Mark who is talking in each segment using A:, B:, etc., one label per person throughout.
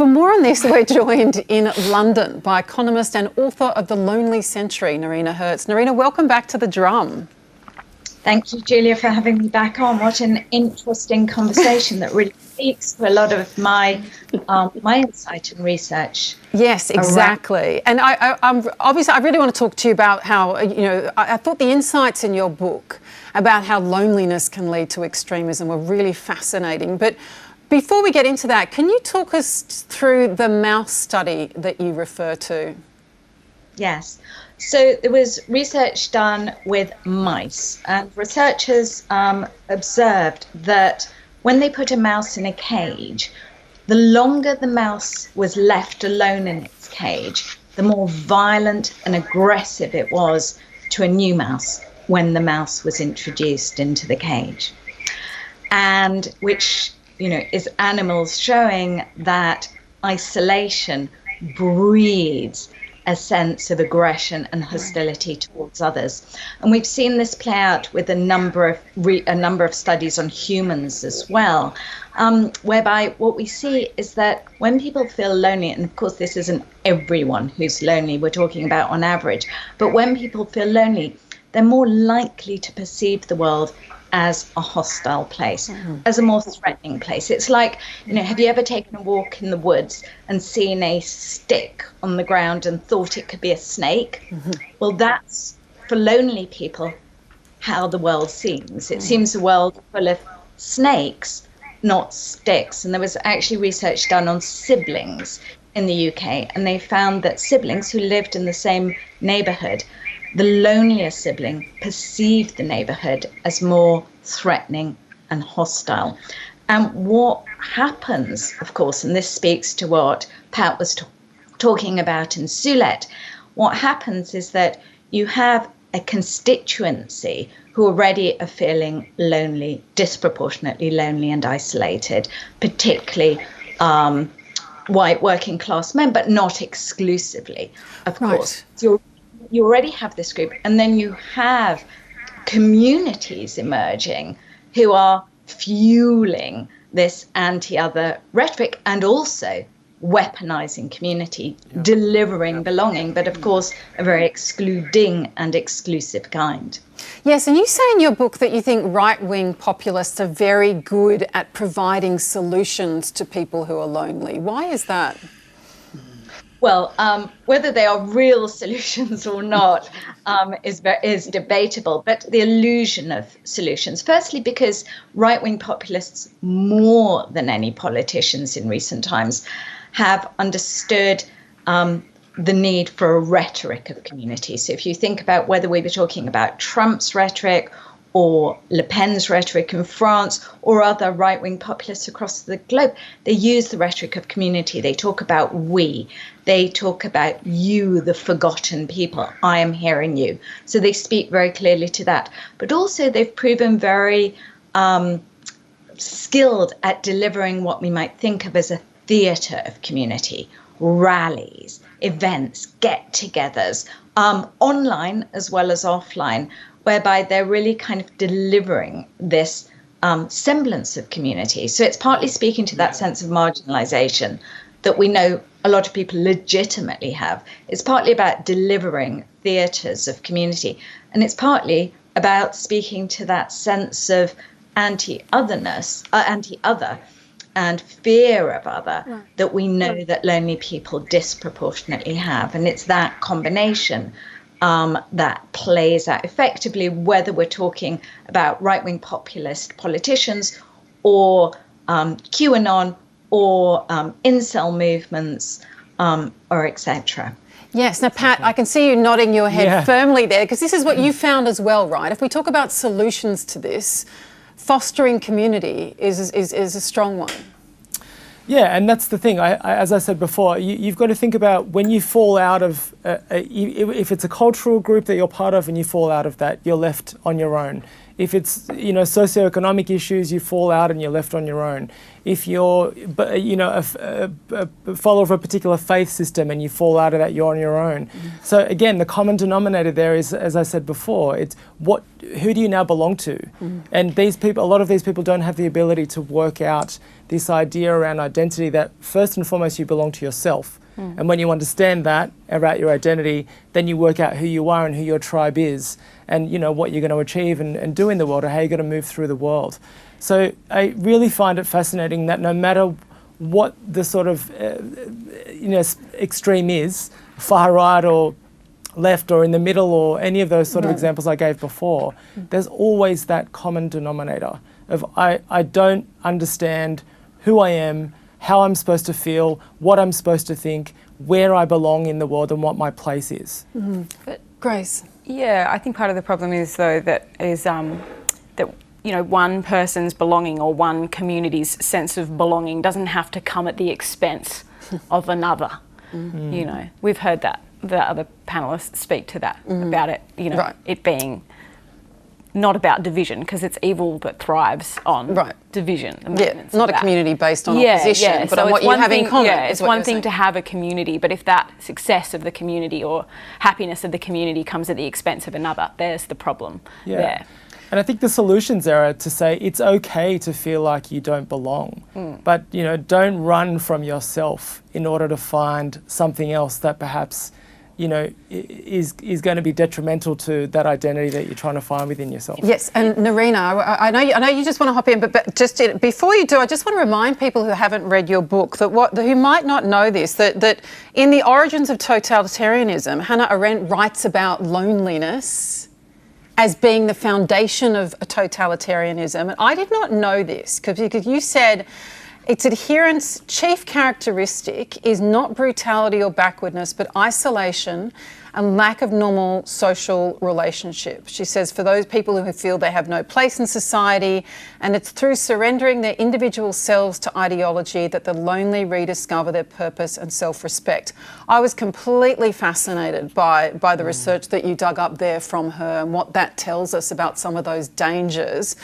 A: For more on this, we're joined in London by economist and author of The Lonely Century, Noreena Hertz. Noreena, welcome back to The Drum.
B: Thank you, Julia, for having me back on. What an interesting conversation that really speaks to a lot of my insight and research.
A: Yes, exactly. And I'm obviously, I really want to talk to you about how, I thought the insights in your book about how loneliness can lead to extremism were really fascinating. But before we get into that, can you talk us through the mouse study that you refer to?
B: Yes. So there was research done with mice, and researchers observed that when they put a mouse in a cage, the longer the mouse was left alone in its cage, the more violent and aggressive it was to a new mouse when the mouse was introduced into the cage. And which, is animals showing that isolation breeds a sense of aggression and hostility towards others. And we've seen this play out with a number of studies on humans as well, whereby what we see is that when people feel lonely, and of course this isn't everyone who's lonely, we're talking about on average, but when people feel lonely, they're more likely to perceive the world as a hostile place, as a more threatening place. It's like, have you ever taken a walk in the woods and seen a stick on the ground and thought it could be a snake? Well, that's, for lonely people, how the world seems. It seems a world full of snakes, not sticks. And there was actually research done on siblings in the UK, and they found that siblings who lived in the same neighbourhood, the lonelier sibling perceived the neighbourhood as more threatening and hostile. And what happens, of course, and this speaks to what Pat was talking about in Suelette, what happens is that you have a constituency who already are feeling lonely, disproportionately lonely and isolated, particularly white working class men, but not exclusively, of course. So you already have this group, and then you have communities emerging who are fueling this anti-other rhetoric and also weaponizing community, delivering belonging, but of course a very excluding and exclusive kind.
A: Yes, and you say in your book that you think right-wing populists are very good at providing solutions to people who are lonely. Why is that?
B: Well, whether they are real solutions or not is debatable, but the illusion of solutions. Firstly, because right-wing populists, more than any politicians in recent times, have understood the need for a rhetoric of community. So if you think about whether we were talking about Trump's rhetoric or Le Pen's rhetoric in France or other right-wing populists across the globe, they use the rhetoric of community. They talk about we. They talk about you, the forgotten people. I am hearing you. So they speak very clearly to that. But also they've proven very skilled at delivering what we might think of as a theatre of community, rallies, events, get-togethers, online as well as offline, whereby they're really kind of delivering this semblance of community. So it's partly speaking to that sense of marginalization that we know a lot of people legitimately have. It's partly about delivering theatres of community. And it's partly about speaking to that sense of anti-otherness, anti-other and fear of other that we know that lonely people disproportionately have. And it's that combination that plays out effectively, whether we're talking about right-wing populist politicians or QAnon or incel movements or etc.
A: Yes. Now, Pat, I can see you nodding your head firmly there, because this is what you found as well, right? If we talk about solutions to this, fostering community is a strong one.
C: Yeah, and that's the thing. As I said before, you've got to think about when you fall out of, if it's a cultural group that you're part of and you fall out of that, you're left on your own. If it's, socioeconomic issues, you fall out and you're left on your own. if you're, a follower of a particular faith system and you fall out of that, you're on your own. So again, the common denominator there is, as I said before, it's who do you now belong to? And these people, a lot of these people don't have the ability to work out this idea around identity that first and foremost you belong to yourself. And when you understand that about your identity, then you work out who you are and who your tribe is, and what you're going to achieve and do in the world, or how you're going to move through the world. So I really find it fascinating that no matter what the sort of extreme is, far right or left or in the middle or any of those sort of examples I gave before, there's always that common denominator of I don't understand who I am, how I'm supposed to feel, what I'm supposed to think, where I belong in the world and what my place is.
A: But Grace?
D: Yeah, I think part of the problem is, though, that one person's belonging or one community's sense of belonging doesn't have to come at the expense of another. We've heard that. The other panellists speak to that, about it, it being not about division, because it's evil that thrives on division.
A: Not a community based on opposition, but so on what you have in common.
D: Yeah, it's one thing to have a community, but if that success of the community or happiness of the community comes at the expense of another, there's the problem there.
C: And I think the solutions there are to say it's okay to feel like you don't belong, but don't run from yourself in order to find something else that perhaps is going to be detrimental to that identity that you're trying to find within yourself. Yes,
A: and Noreena, I know you just want to hop in, but just before you do, I just want to remind people who haven't read your book who might not know this, that in The Origins of Totalitarianism, Hannah Arendt writes about loneliness as being the foundation of a totalitarianism. And I did not know this because you said its adherents' chief characteristic is not brutality or backwardness, but isolation and lack of normal social relationships. She says, for those people who feel they have no place in society, and it's through surrendering their individual selves to ideology that the lonely rediscover their purpose and self-respect. I was completely fascinated by the research that you dug up there from her and what that tells us about some of those dangers.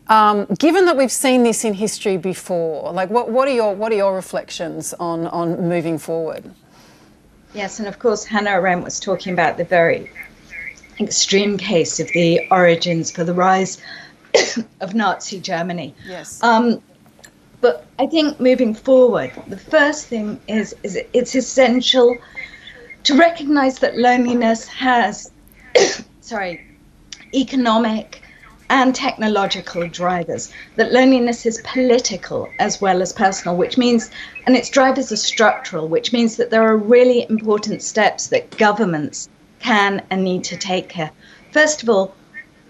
A: Given that we've seen this in history before, what are your reflections on moving forward?
B: Yes, and of course Hannah Arendt was talking about the very extreme case of the origins for the rise of Nazi Germany.
A: Yes.
B: But I think moving forward, the first thing is it's essential to recognise that loneliness has, economic and technological drivers, that loneliness is political as well as personal, which means, and its drivers are structural, which means that there are really important steps that governments can and need to take here. First of all,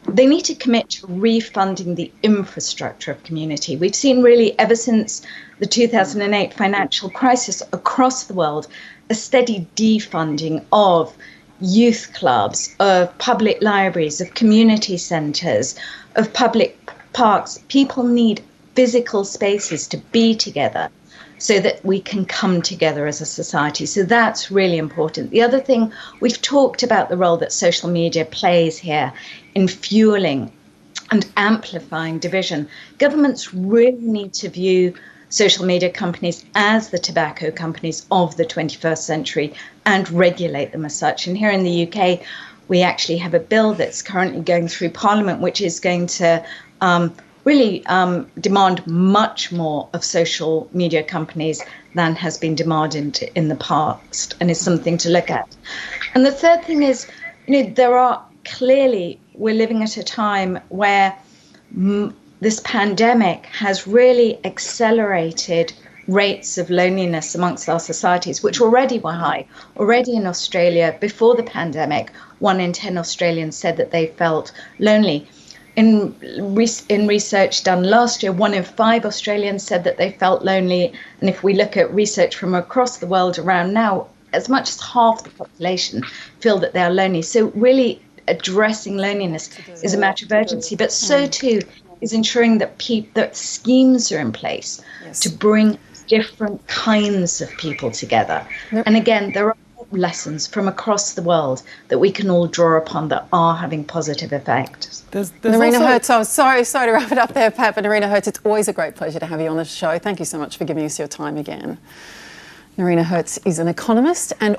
B: they need to commit to refunding the infrastructure of community. We've seen really ever since the 2008 financial crisis across the world, a steady defunding of youth clubs, of public libraries, of community centres, of public parks. People need physical spaces to be together so that we can come together as a society. So that's really important. The other thing, we've talked about the role that social media plays here in fueling and amplifying division. Governments really need to view social media companies as the tobacco companies of the 21st century and regulate them as such. And here in the UK, we actually have a bill that's currently going through Parliament, which is going to really demand much more of social media companies than has been demanded in the past, and is something to look at. And the third thing is, we're living at a time where this pandemic has really accelerated rates of loneliness amongst our societies, which already were high. Already in Australia, before the pandemic, 1 in 10 Australians said that they felt lonely. In research done last year, 1 in 5 Australians said that they felt lonely. And if we look at research from across the world around now, as much as half the population feel that they are lonely. So really addressing loneliness is a matter of urgency, but so too is ensuring that schemes are in place to bring different kinds of people together. And again, there are lessons from across the world that we can all draw upon that are having positive effects.
C: There's
A: Noreena
C: also-
A: Hertz, I'm sorry to wrap it up there, Pat, but Noreena Hertz, it's always a great pleasure to have you on the show. Thank you so much for giving us your time again. Noreena Hertz is an economist and